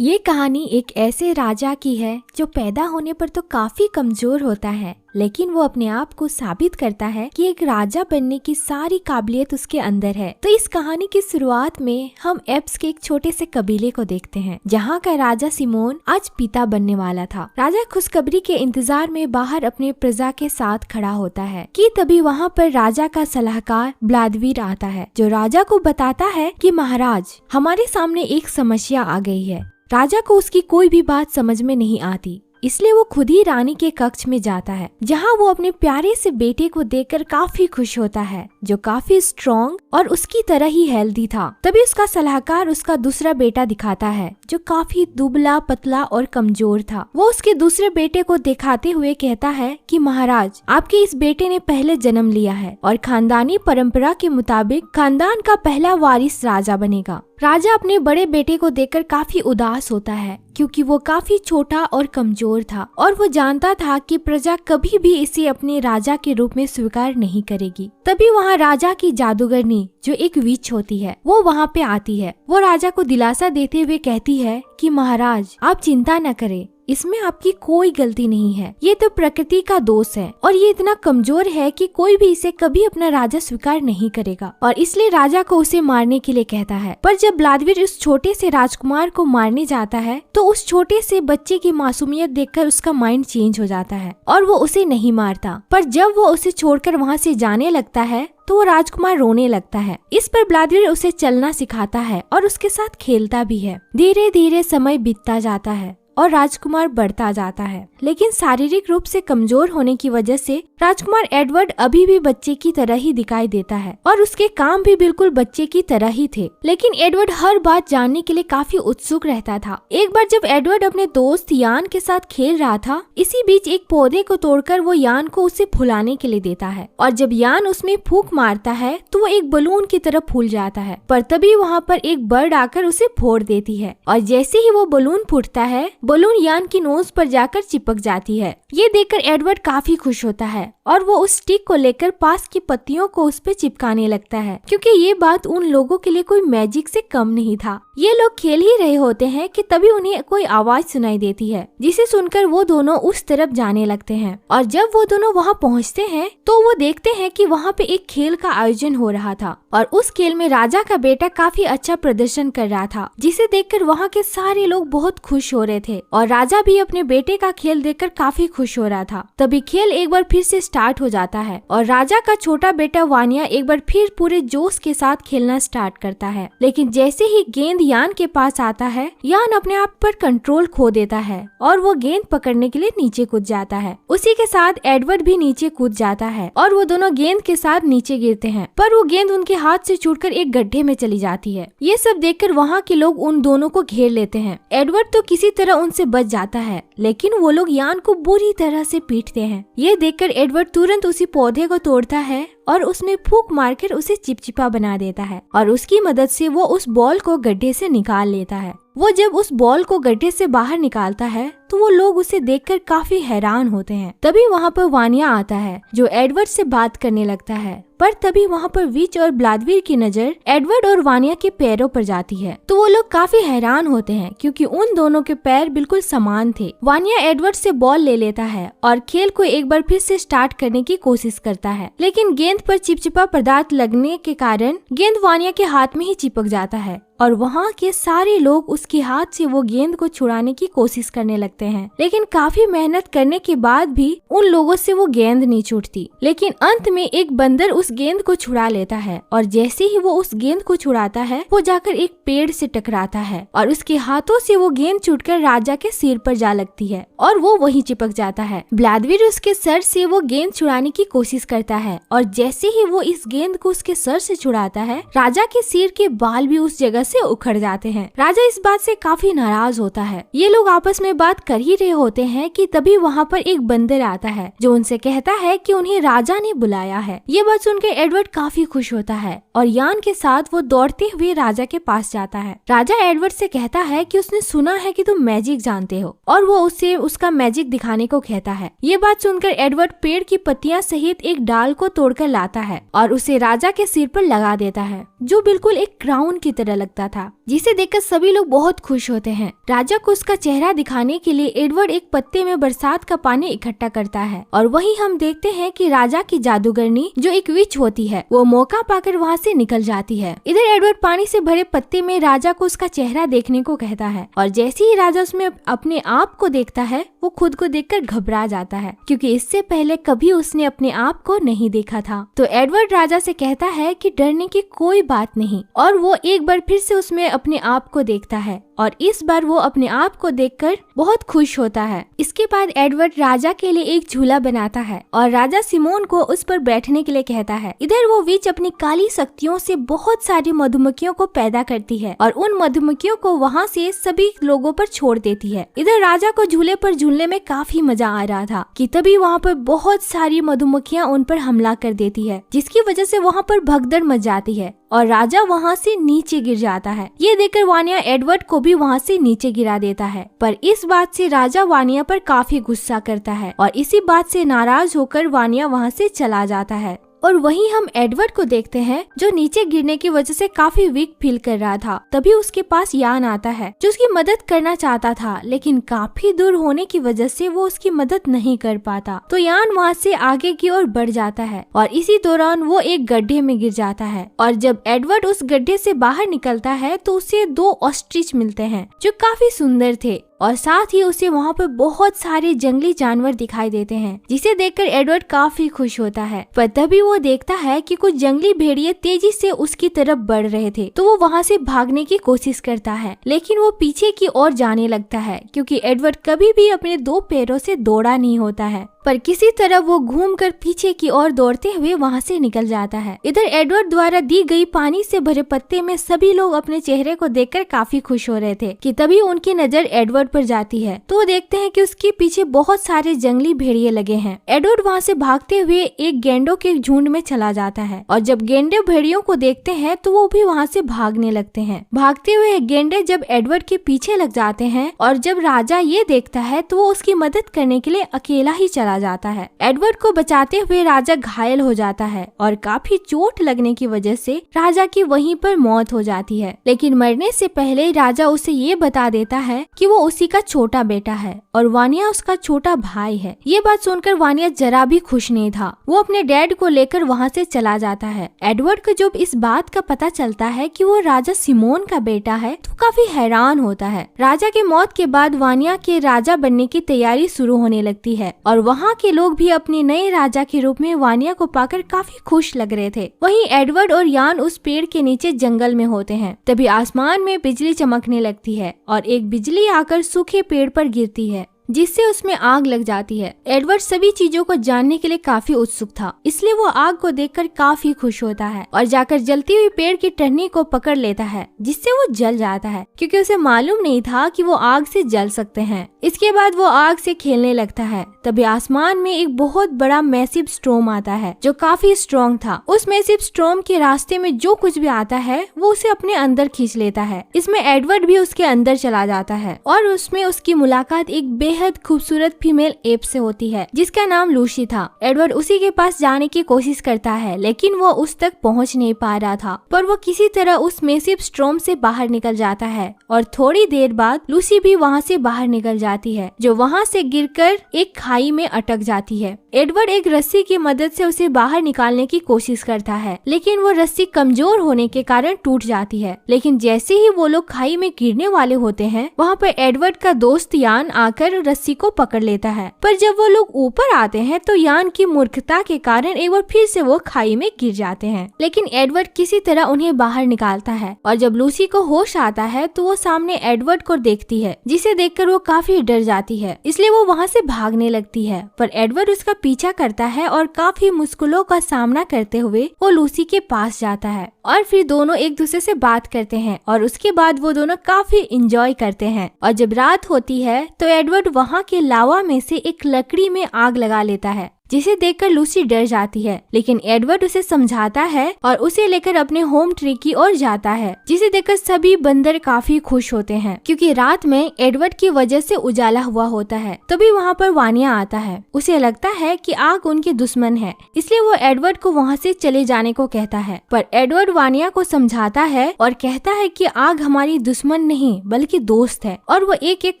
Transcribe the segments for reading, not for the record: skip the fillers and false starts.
ये कहानी एक ऐसे राजा की है जो पैदा होने पर तो काफी कमजोर होता है, लेकिन वो अपने आप को साबित करता है कि एक राजा बनने की सारी काबिलियत उसके अंदर है। तो इस कहानी की शुरुआत में हम एप्स के एक छोटे से कबीले को देखते हैं, जहाँ का राजा सिमोन आज पिता बनने वाला था। राजा खुशखबरी के इंतजार में बाहर अपने प्रजा के साथ खड़ा होता है कि तभी वहाँ पर राजा का सलाहकार व्लादिमीर आता है, जो राजा को बताता है कि महाराज, हमारे सामने एक समस्या आ गई है। राजा को उसकी कोई भी बात समझ में नहीं आती, इसलिए वो खुद ही रानी के कक्ष में जाता है, जहाँ वो अपने प्यारे से बेटे को देखकर काफी खुश होता है, जो काफी स्ट्रॉन्ग और उसकी तरह ही हेल्दी था। तभी उसका सलाहकार उसका दूसरा बेटा दिखाता है, जो काफी दुबला पतला और कमजोर था। वो उसके दूसरे बेटे को दिखाते हुए कहता है कि महाराज, आपके इस बेटे ने पहले जन्म लिया है और खानदानी परंपरा के मुताबिक खानदान का पहला वारिस राजा बनेगा। राजा अपने बड़े बेटे को देखकर काफी उदास होता है, क्योंकि वो काफी छोटा और कमजोर था और वो जानता था कि प्रजा कभी भी इसे अपने राजा के रूप में स्वीकार नहीं करेगी। तभी वहाँ राजा की जादूगरनी, जो एक विच होती है, वो वहाँ पे आती है। वो राजा को दिलासा देते हुए कहती है कि महाराज, आप चिंता न करें, इसमें आपकी कोई गलती नहीं है। ये तो प्रकृति का दोष है और ये इतना कमजोर है कि कोई भी इसे कभी अपना राजा स्वीकार नहीं करेगा, और इसलिए राजा को उसे मारने के लिए कहता है। पर जब व्लादिमीर उस छोटे से राजकुमार को मारने जाता है, तो उस छोटे से बच्चे की मासूमियत देखकर उसका माइंड चेंज हो जाता है और वो उसे नहीं मारता। पर जब वो उसे छोड़कर वहाँ से जाने लगता है, तो वो राजकुमार रोने लगता है। इस पर व्लादिमीर उसे चलना सिखाता है और उसके साथ खेलता भी है। धीरे धीरे समय बीतता जाता है और राजकुमार बढ़ता जाता है, लेकिन शारीरिक रूप से कमजोर होने की वजह से राजकुमार एडवर्ड अभी भी बच्चे की तरह ही दिखाई देता है और उसके काम भी बिल्कुल बच्चे की तरह ही थे। लेकिन एडवर्ड हर बात जानने के लिए काफी उत्सुक रहता था। एक बार जब एडवर्ड अपने दोस्त यान के साथ खेल रहा था, इसी बीच एक पौधे को तोड़कर वो यान को उसे फुलाने के लिए देता है, और जब यान उसमें फूंक मारता है तो वो एक बलून की तरह फूल जाता है। पर तभी वहाँ पर एक बर्ड आकर उसे फोड़ देती है, और जैसे ही वो बलून फूटता है, बलून यान की नोज पर जाकर चिपक जाती है। ये देखकर एडवर्ड काफी खुश होता है और वो उस स्टिक को लेकर पास की पत्तियों को उस पे चिपकाने लगता है, क्योंकि ये बात उन लोगों के लिए कोई मैजिक से कम नहीं था। ये लोग खेल ही रहे होते हैं कि तभी उन्हें कोई आवाज सुनाई देती है, जिसे सुनकर वो दोनों उस तरफ जाने लगते हैं। और जब वो दोनों वहाँ पहुँचते हैं, तो वो देखते हैं कि वहाँ पे एक खेल का आयोजन हो रहा था, और उस खेल में राजा का बेटा काफी अच्छा प्रदर्शन कर रहा था, जिसे देखकर वहाँ के सारे लोग बहुत खुश हो रहे थे, और राजा भी अपने बेटे का खेल देखकर काफी खुश हो रहा था। तभी खेल एक बार फिर से स्टार्ट हो जाता है और राजा का छोटा बेटा वानिया एक बार फिर पूरे जोश के साथ खेलना स्टार्ट करता है। लेकिन जैसे ही गेंद यान के पास आता है, यान अपने आप पर कंट्रोल खो देता है और वो गेंद पकड़ने के लिए नीचे कूद जाता है। उसी के साथ एडवर्ड भी नीचे कूद जाता है और वो दोनों गेंद के साथ नीचे गिरते हैं, पर वो गेंद उनके हाथ से छूटकर एक गड्ढे में चली जाती है। ये सब देखकर वहाँ के लोग उन दोनों को घेर लेते हैं। एडवर्ड तो किसी तरह उनसे बच जाता है, लेकिन वो लोग यान को बुरी तरह से पीटते हैं। ये देखकर एडवर्ड तुरंत उसी पौधे को तोड़ता है और उसमें फूंक मारकर उसे चिपचिपा बना देता है, और उसकी मदद से वो उस बॉल को गड्ढे से निकाल लेता है। वो जब उस बॉल को गड्ढे से बाहर निकालता है, तो वो लोग उसे देखकर काफी हैरान होते हैं। तभी वहाँ पर वानिया आता है, जो एडवर्ड से बात करने लगता है। पर तभी वहाँ पर विच और व्लादिमीर की नजर एडवर्ड और वानिया के पैरों पर जाती है, तो वो लोग काफी हैरान होते हैं, क्योंकि उन दोनों के पैर बिल्कुल समान थे। वानिया एडवर्ड से बॉल ले लेता है और खेल को एक बार फिर से स्टार्ट करने की कोशिश करता है, लेकिन गेंद पर चिपचिपा पदार्थ लगने के कारण गेंद वानिया के हाथ में ही चिपक जाता है, और वहाँ के सारे लोग उसके हाथ से वो गेंद को छुड़ाने की कोशिश करने लगते हैं। लेकिन काफी मेहनत करने के बाद भी उन लोगों से वो गेंद नहीं छूटती। लेकिन अंत में एक बंदर उस गेंद को छुड़ा लेता है, और जैसे ही वो उस गेंद को छुड़ाता है, वो जाकर एक पेड़ से टकराता है और उसके हाथों से वो गेंद छूटकर राजा के सिर पर जा लगती है और वो वहीं चिपक जाता है। व्लादिमीर उसके सर से वो गेंद छुड़ाने की कोशिश करता है, और जैसे ही वो इस गेंद को उसके सर से छुड़ाता है, राजा के सिर के बाल भी उस जगह से उखड़ जाते हैं। राजा इस बात से काफी नाराज होता है। ये लोग आपस में बात कर ही रहे होते हैं कि तभी वहाँ पर एक बंदर आता है जो उनसे कहता है कि उन्हें राजा ने बुलाया है। ये बात सुनकर एडवर्ड काफी खुश होता है और यान के साथ वो दौड़ते हुए राजा के पास जाता है। राजा एडवर्ड से कहता है कि उसने सुना है कि तुम मैजिक जानते हो और वो उससे उसका मैजिक दिखाने को कहता है। ये बात सुनकर एडवर्ड पेड़ की पत्तियां सहित एक डाल को तोड़कर लाता है और उसे राजा के सिर पर लगा देता है, जो बिल्कुल एक क्राउन की तरह लगता था, जिसे देखकर सभी लोग बहुत खुश होते हैं। राजा को उसका चेहरा दिखाने के लिए एडवर्ड एक पत्ते में बरसात का पानी इकट्ठा करता है और वहीं हम देखते हैं कि राजा की जादूगरनी जो एक विच होती है वो मौका पाकर वहाँ से निकल जाती है। इधर एडवर्ड पानी से भरे पत्ते में राजा को उसका चेहरा देखने को कहता है और जैसे ही राजा उसमें अपने आप को देखता है वो खुद को देखकर घबरा जाता है, क्योंकि इससे पहले कभी उसने अपने आप को नहीं देखा था। तो एडवर्ड राजा से कहता है कि डरने की कोई बात नहीं और वो एक बार फिर से उसमें अपने आप को देखता है और इस बार वो अपने आप को देखकर बहुत खुश होता है। इसके बाद एडवर्ड राजा के लिए एक झूला बनाता है और राजा सिमोन को उस पर बैठने के लिए कहता है। इधर वो विच अपनी काली शक्तियों से बहुत सारी मधुमक्खियों को पैदा करती है और उन मधुमक्खियों को वहाँ से सभी लोगों पर छोड़ देती है। इधर राजा को झूले पर झूलने में काफी मजा आ रहा था कि तभी वहाँ पर बहुत सारी मधुमक्खियाँ उन पर हमला कर देती है, जिसकी वजह से वहाँ पर भगदड़ मच जाती है और राजा वहाँ से नीचे गिर जाता है। ये देखकर वानिया एडवर्ड को भी वहाँ से नीचे गिरा देता है, पर इस बात से राजा वानिया पर काफी गुस्सा करता है और इसी बात से नाराज होकर वानिया वहाँ से चला जाता है। और वहीं हम एडवर्ड को देखते हैं जो नीचे गिरने की वजह से काफी वीक फील कर रहा था। तभी उसके पास यान आता है जो उसकी मदद करना चाहता था, लेकिन काफी दूर होने की वजह से वो उसकी मदद नहीं कर पाता। तो यान वहाँ से आगे की ओर बढ़ जाता है और इसी दौरान वो एक गड्ढे में गिर जाता है और जब एडवर्ड उस गड्ढे से बाहर निकलता है तो उसे 2 ऑस्ट्रिच मिलते हैं जो काफी सुंदर थे और साथ ही उसे वहाँ पर बहुत सारे जंगली जानवर दिखाई देते हैं, जिसे देखकर एडवर्ड काफी खुश होता है। पर तभी वो देखता है कि कुछ जंगली भेड़िए तेजी से उसकी तरफ बढ़ रहे थे, तो वो वहाँ से भागने की कोशिश करता है, लेकिन वो पीछे की ओर जाने लगता है क्योंकि एडवर्ड कभी भी अपने 2 पैरों से दौड़ा नहीं होता है। पर किसी तरह वो घूमकर पीछे की ओर दौड़ते हुए वहाँ से निकल जाता है। इधर एडवर्ड द्वारा दी गई पानी से भरे पत्ते में सभी लोग अपने चेहरे को देखकर काफी खुश हो रहे थे कि तभी उनकी नजर एडवर्ड पर जाती है, तो वो देखते हैं कि उसके पीछे बहुत सारे जंगली भेड़िए लगे हैं। एडवर्ड वहाँ से भागते हुए एक गेंडों के झुंड में चला जाता है और जब गेंडे भेड़ियों को देखते हैं तो वो भी वहाँ से भागने लगते हैं। भागते हुए गेंडे जब एडवर्ड के पीछे लग जाते हैं और जब राजा ये देखता है तो वो उसकी मदद करने के लिए अकेला ही चला जाता है। एडवर्ड को बचाते हुए राजा घायल हो जाता है और काफी चोट लगने की वजह से राजा की वहीं पर मौत हो जाती है, लेकिन मरने से पहले राजा उसे ये बता देता है कि वो उसी का छोटा बेटा है और वानिया उसका छोटा भाई है। ये बात सुनकर वानिया जरा भी खुश नहीं था। वो अपने डैड को लेकर वहाँ से चला जाता है। एडवर्ड को जब इस बात का पता चलता है कि वो राजा सिमोन का बेटा है तो काफी हैरान होता है। राजा की मौत के बाद वानिया के राजा बनने की तैयारी शुरू होने लगती है और वहाँ के लोग भी अपने नए राजा के रूप में वानिया को पाकर काफी खुश लग रहे थे। वहीं एडवर्ड और यान उस पेड़ के नीचे जंगल में होते हैं। तभी आसमान में बिजली चमकने लगती है और एक बिजली आकर सूखे पेड़ पर गिरती है, जिससे उसमें आग लग जाती है। एडवर्ड सभी चीजों को जानने के लिए काफी उत्सुक था, इसलिए वो आग को देखकर काफी खुश होता है और जाकर जलती हुई पेड़ की टहनी को पकड़ लेता है, जिससे वो जल जाता है क्योंकि उसे मालूम नहीं था कि वो आग से जल सकते हैं। इसके बाद वो आग से खेलने लगता है। तभी आसमान में एक बहुत बड़ा मैसिव स्टॉर्म आता है जो काफी स्ट्रॉन्ग था। उस मैसिव स्टॉर्म के रास्ते में जो कुछ भी आता है वो उसे अपने अंदर खींच लेता है। इसमें एडवर्ड भी उसके अंदर चला जाता है और उसमें उसकी मुलाकात एक बेहद खूबसूरत फीमेल एप से होती है जिसका नाम लूसी था। एडवर्ड उसी के पास जाने की कोशिश करता है, लेकिन वो उस तक पहुंच नहीं पा रहा था, पर वो किसी तरह उस मैसिव स्टॉर्म से बाहर निकल जाता है और थोड़ी देर बाद लूसी भी वहाँ से बाहर निकल जाती है, जो वहाँ से गिरकर एक खाई में अटक जाती है। एडवर्ड एक रस्सी की मदद से उसे बाहर निकालने की कोशिश करता है, लेकिन वो रस्सी कमजोर होने के कारण टूट जाती है। लेकिन जैसे ही वो लोग खाई में गिरने वाले होते हैं, वहाँ पर एडवर्ड का दोस्त यान आकर रस्सी को पकड़ लेता है। पर जब वो लोग ऊपर आते हैं तो यान की मूर्खता के कारण एक बार फिर से वो खाई में गिर जाते हैं, लेकिन एडवर्ड किसी तरह उन्हें बाहर निकालता है और जब लूसी को होश आता है तो वो सामने एडवर्ड को देखती है, जिसे देखकर वो काफी डर जाती है, इसलिए वो वहाँ से भागने लगती है। पर एडवर्ड उसका पीछा करता है और काफी मुश्किलों का सामना करते हुए वो लूसी के पास जाता है और फिर दोनों एक दूसरे से बात करते हैं और उसके बाद वो दोनों काफी इंजॉय करते हैं। और जब रात होती है तो एडवर्ड वहाँ के लावा में से एक लकड़ी में आग लगा लेता है, जिसे देखकर लूसी डर जाती है। लेकिन एडवर्ड उसे समझाता है और उसे लेकर अपने होम ट्री की ओर जाता है, जिसे देखकर सभी बंदर काफी खुश होते हैं, क्योंकि रात में एडवर्ड की वजह से उजाला हुआ होता है। तभी वहाँ पर वानिया आता है। उसे लगता है कि आग उनके दुश्मन है, इसलिए वो एडवर्ड को वहाँ से चले जाने को कहता है। पर एडवर्ड वानिया को समझाता है और कहता है कि आग हमारी दुश्मन नहीं बल्कि दोस्त है, और वो एक एक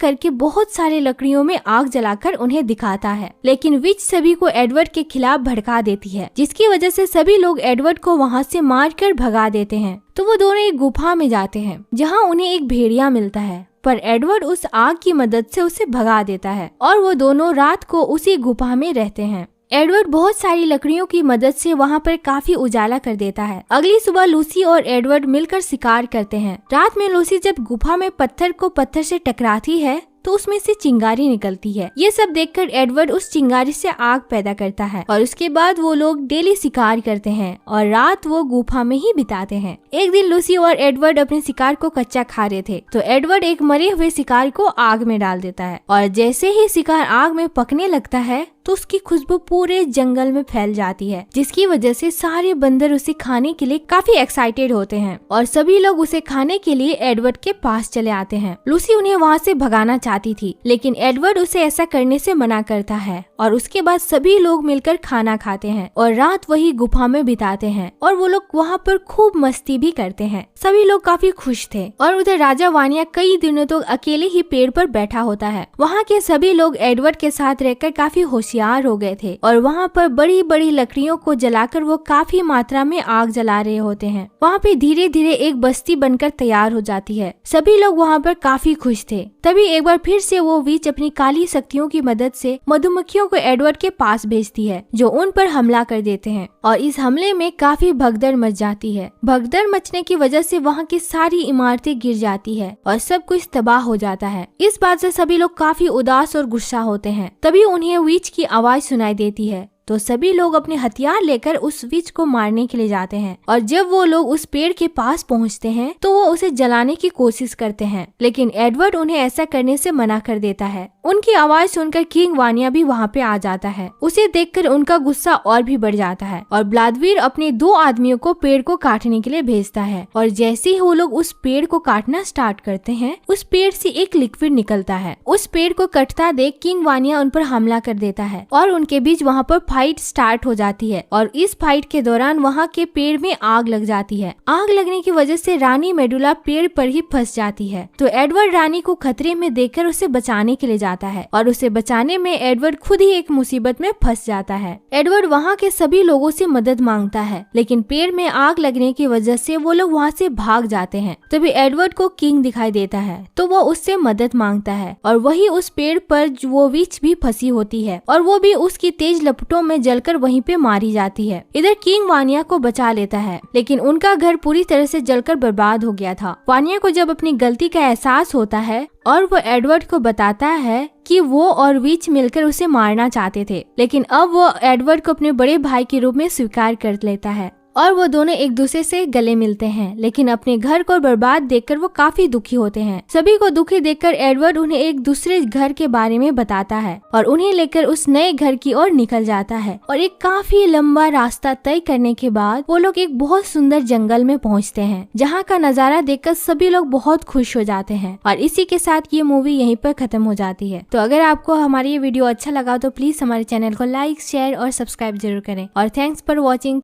करके बहुत सारे लकड़ियों में आग जलाकर उन्हें दिखाता है। लेकिन विच सभी को एडवर्ड के खिलाफ भड़का देती है, जिसकी वजह से सभी लोग एडवर्ड को वहाँ से मारकर भगा देते हैं। तो वो दोनों एक गुफा में जाते हैं, जहाँ उन्हें एक भेड़िया मिलता है, पर एडवर्ड उस आग की मदद से उसे भगा देता है और वो दोनों रात को उसी गुफा में रहते हैं। एडवर्ड बहुत सारी लकड़ियों की मदद से वहाँ पर काफी उजाला कर देता है। अगली सुबह लूसी और एडवर्ड मिलकर शिकार करते हैं। रात में लूसी जब गुफा में पत्थर से टकराती है तो उसमें से चिंगारी निकलती है। ये सब देखकर एडवर्ड उस चिंगारी से आग पैदा करता है और उसके बाद वो लोग डेली शिकार करते हैं और रात वो गुफा में ही बिताते हैं। एक दिन लूसी और एडवर्ड अपने शिकार को कच्चा खा रहे थे, तो एडवर्ड एक मरे हुए शिकार को आग में डाल देता है और जैसे ही शिकार आग में पकने लगता है तो उसकी खुशबू पूरे जंगल में फैल जाती है, जिसकी वजह से सारे बंदर उसे खाने के लिए काफी एक्साइटेड होते हैं और सभी लोग उसे खाने के लिए एडवर्ड के पास चले आते हैं। लूसी उन्हें वहाँ से भगाना चाहती थी, लेकिन एडवर्ड उसे ऐसा करने से मना करता है और उसके बाद सभी लोग मिलकर खाना खाते हैं और रात वही गुफा में बिताते हैं और वो लोग वहाँ पर खूब मस्ती भी करते हैं। सभी लोग काफी खुश थे और उधर राजा वानिया कई दिनों तक अकेले ही पेड़ पर बैठा होता है। वहाँ के सभी लोग एडवर्ड के साथ रहकर काफी होशियार हो गए थे और वहाँ पर बड़ी बड़ी लकड़ियों को जलाकर वो काफी मात्रा में आग जला रहे होते हैं। वहाँ पे धीरे धीरे एक बस्ती बनकर तैयार हो जाती है। सभी लोग वहाँ पर काफी खुश थे। तभी एक बार फिर से वो विच अपनी काली शक्तियों की मदद से मधुमक्खियों को एडवर्ड के पास भेजती है, जो उन पर हमला कर देते हैं और इस हमले में काफी भगदड़ मच जाती है। भगदड़ मचने की वजह से वहाँ की सारी इमारतें गिर जाती है और सब कुछ तबाह हो जाता है। इस बात से सभी लोग काफी उदास और गुस्सा होते हैं। तभी उन्हें विच की आवाज सुनाई देती है, तो सभी लोग अपने हथियार लेकर उस विच को मारने के लिए जाते हैं और जब वो लोग उस पेड़ के पास पहुंचते हैं तो वो उसे जलाने की कोशिश करते हैं, लेकिन एडवर्ड उन्हें ऐसा करने से मना कर देता है। उनकी आवाज सुनकर किंग वानिया भी वहाँ पे आ जाता है। उसे देखकर उनका गुस्सा और भी बढ़ जाता है और ब्लाडवीर अपने 2 आदमियों को पेड़ को काटने के लिए भेजता है और जैसे ही वो लोग उस पेड़ को काटना स्टार्ट करते हैं, उस पेड़ से एक लिक्विड निकलता है। उस पेड़ को कटता देख किंग वानिया उन पर हमला कर देता है और उनके बीच वहाँ पर फाइट स्टार्ट हो जाती है और इस फाइट के दौरान वहाँ के पेड़ में आग लग जाती है। आग लगने की वजह से रानी मेडुला पेड़ पर ही फंस जाती है, तो एडवर्ड रानी को खतरे में देखकर उसे बचाने के लिए जाता है और उसे बचाने में एडवर्ड खुद ही एक मुसीबत में फंस जाता है। एडवर्ड वहाँ के सभी लोगों से मदद मांगता है, लेकिन पेड़ में आग लगने की वजह से वो लोग वहाँ से भाग जाते हैं। तभी एडवर्ड को किंग दिखाई देता है, तो वो उससे मदद मांगता है और वही उस पेड़ पर वो विच भी फंसी होती है और वो भी उसकी तेज लपटों में जलकर वहीं पे मारी जाती है। इधर किंग वानिया को बचा लेता है, लेकिन उनका घर पूरी तरह से जलकर बर्बाद हो गया था। वानिया को जब अपनी गलती का एहसास होता है और वो एडवर्ड को बताता है कि वो और विच मिलकर उसे मारना चाहते थे, लेकिन अब वो एडवर्ड को अपने बड़े भाई के रूप में स्वीकार कर लेता है और वो दोनों एक दूसरे से गले मिलते हैं। लेकिन अपने घर को बर्बाद देखकर वो काफी दुखी होते हैं। सभी को दुखी देखकर एडवर्ड उन्हें एक दूसरे घर के बारे में बताता है और उन्हें लेकर उस नए घर की ओर निकल जाता है और एक काफी लंबा रास्ता तय करने के बाद वो लोग एक बहुत सुंदर जंगल में पहुंचते हैं, जहाँ का नजारा देखकर सभी लोग बहुत खुश हो जाते हैं। और इसी के साथ ये मूवी यहीं पर खत्म हो जाती है। तो अगर आपको हमारी ये वीडियो अच्छा लगा तो प्लीज हमारे चैनल को लाइक, शेयर और सब्सक्राइब जरूर करें और थैंक्स फॉर वॉचिंग।